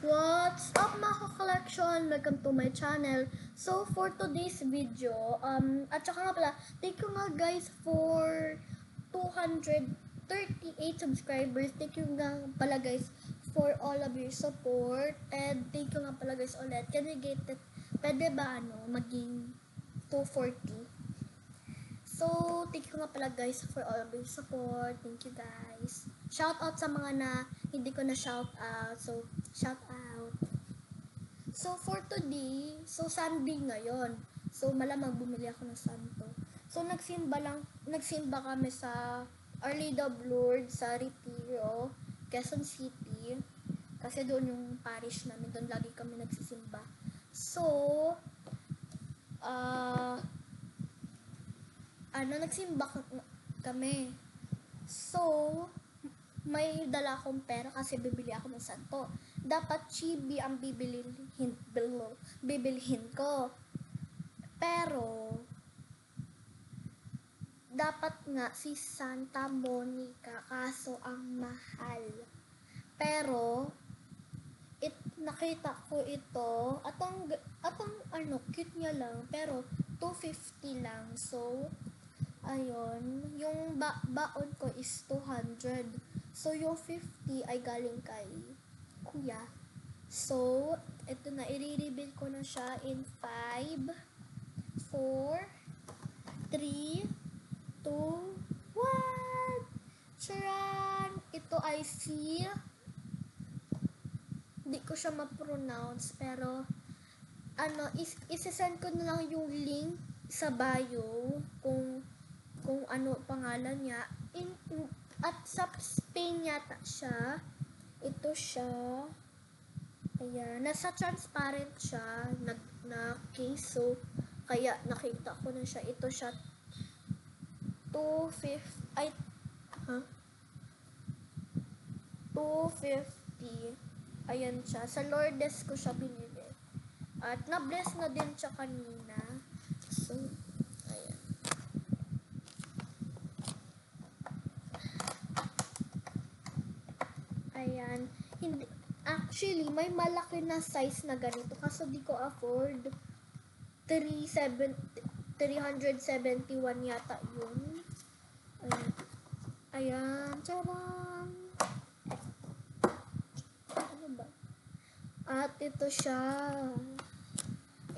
What's up mga ka-collection? Welcome to my channel. So for today's video, at saka nga pala, thank you nga guys for 238 subscribers. Thank you nga pala guys for all of your support. And thank you nga pala guys ulit. Pwede ba maging 240? So, thank you nga pala guys for all of your support. Thank you guys. Shout out sa mga na hindi ko na shout out. So, shout out. So, for today, Sunday ngayon. So, malamang bumili ako ng santo. So, nagsimba kami sa Our Lady of Lourdes sa Retiro, Quezon City. Kasi doon yung parish namin. Doon lagi kami nagsisimba. So, nagsimba kami. So, may dala akong pera kasi bibili ako ng santo. Dapat chibi ang bibilhin ko. Pero, dapat nga si Santa Monica, kaso ang mahal. Pero, nakita ko ito, cute niya lang, pero 250 lang. So, ayun, yung baon ko is 200. So, yung 50 ay galing kay kuya. So, ito na, i-reveal ko na siya in 5, 4, 3, 2, 1. Charan! Ito ay si... Hindi ko siya ma-pronounce, pero isasend ko na lang yung link sa bio kung ano pangalan niya. At sa Spain yata siya. Ito siya. Ayan. Nasa transparent siya na case. So, kaya nakita ko na siya. Ito siya. 250. Ayan siya. Sa Lourdes ko siya binili. At na-bless na din siya kanina. So, ayan. Ayan. Actually, may malaki na size na ganito. Kaso di ko afford. 371 yata yun. Ayan. Ayan. Charang. Ano ba? At ito siya.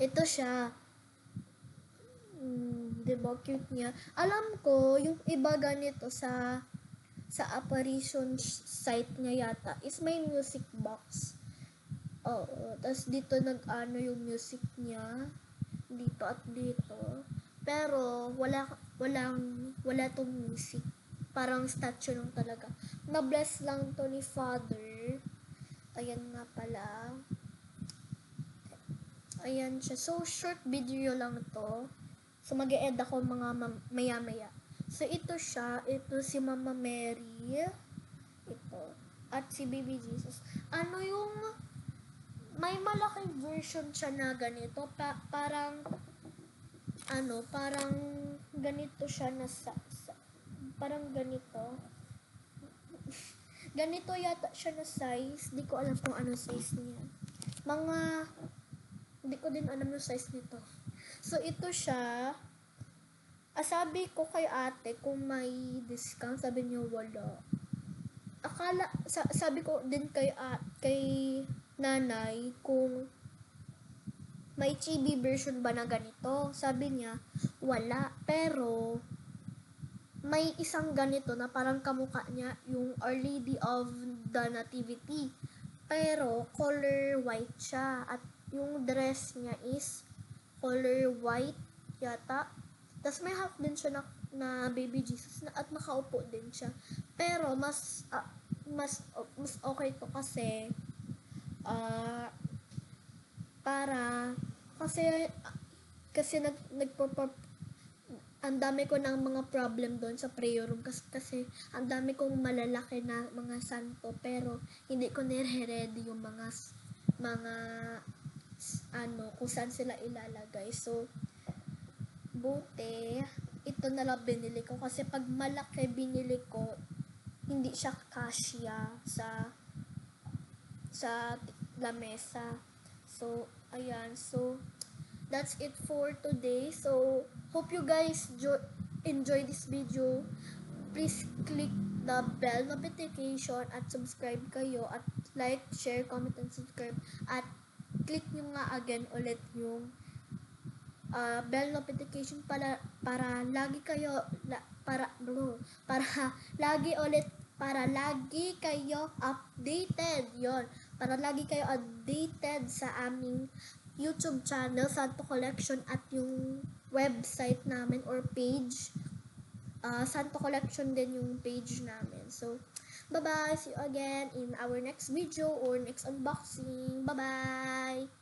Ito siya. Diba? Cute niya. Alam ko, yung iba ganito sa apparition site niya yata is may music box. Oo. Tapos dito yung music niya. Dito at dito. Pero, wala tong music. Parang statue lang talaga. Na-bless lang to ni Father. Ayan nga pala. Ayan siya. So, short video lang to. So, mag-e-end ako mga maya-maya. So, ito siya. Ito si Mama Mary. Ito. At si Baby Jesus. May malaking version siya na ganito. Parang ganito siya na parang ganito. Ganito yata siya na size. Di ko alam kung anong size niya. Di ko din alam yung size nito. So, ito siya. Sabi ko kay ate kung may discount. Sabi niya wala. Sabi ko din kay nanay kung may chibi version ba na ganito. Sabi niya, wala. Pero, may isang ganito na parang kamukha niya yung Our Lady of the Nativity. Pero, color white siya. At yung dress niya is color white yata. Tapos may half din siya na Baby Jesus at nakaupo din siya. Pero, mas okay to kasi kasi ang dami ko ng mga problem doon sa prayer room kasi ang dami kong malalaki na mga santo pero hindi ko nire-ready yung mga kung saan sila ilalagay. So, buti ito na lang binili ko kasi pag malaki binili ko hindi siya kasya sa lamesa. So, ayan. So, that's it for today. So, hope you guys enjoy this video. Please click the bell notification at subscribe kayo at like, share, comment, and subscribe. At click nyo nga again ulit yung bell notification para lagi kayo para lagi ulit para lagi kayo updated yon para lagi kayo updated sa aming YouTube channel Santo Collection at yung website namin or page Santo Collection din yung page namin. So bye bye, see you again in our next video or next unboxing. Bye bye.